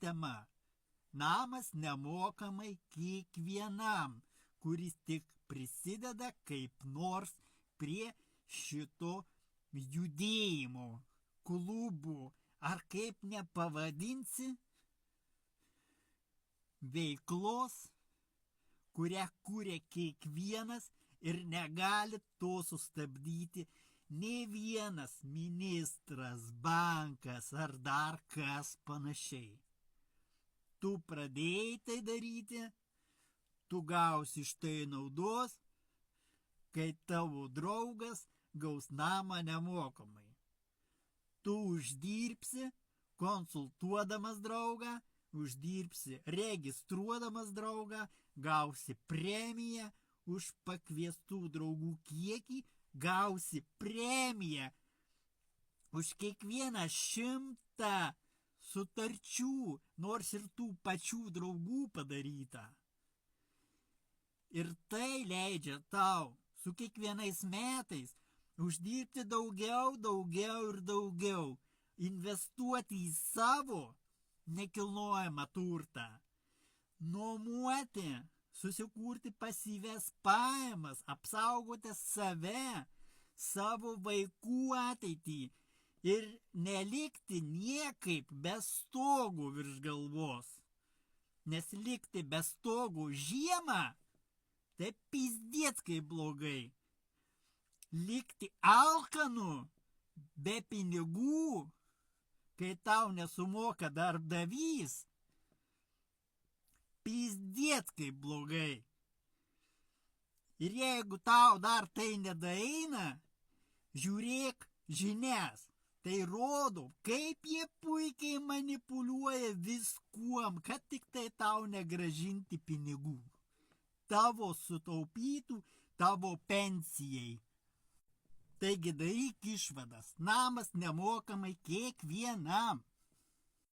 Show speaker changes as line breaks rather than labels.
sistema. Namas nemokamai kiekvienam, kuris tik prisideda kaip nors prie šito judėjimo, klubų, ar kaip nepavadinsi, veiklos, kurią kūrė kiekvienas ir negali to sustabdyti nei vienas ministras, bankas ar dar kas panašiai. Tu pradėjai tai daryti, tu gausi iš tai naudos, kai tavo draugas gaus namą nemokamai. Tu uždirbsi, konsultuodamas draugą, uždirbsi registruodamas draugą, gausi premiją už pakviestų draugų kiekį, gausi premiją už kiekvieną 100 sutarčių, nors ir tų pačių draugų padaryta. Ir tai leidžia tau su kiekvienais metais uždirbti daugiau ir daugiau, investuoti į savo nekilnojamą turtą, nuomuoti, susikurti pasyvias pajamas, apsaugoti save, savo vaikų ateitį ir nelikti niekaip be stogų virš galvos. Nes likti be stogų žiemą, tai pizdiec kaip blogai. Likti alkanu, be pinigų, kai tau nesumoka darbdavys, pizdiec kaip blogai. Ir jeigu tau dar tai nedaeina, žiūrėk žinias. Tai rodo, kaip jie puikiai manipuliuoja viskuom, kad tik tai tau negrąžinti pinigų. Tavo sutaupytų, tavo pensijai. Taigi daryk išvadas, namas nemokamai kiekvienam.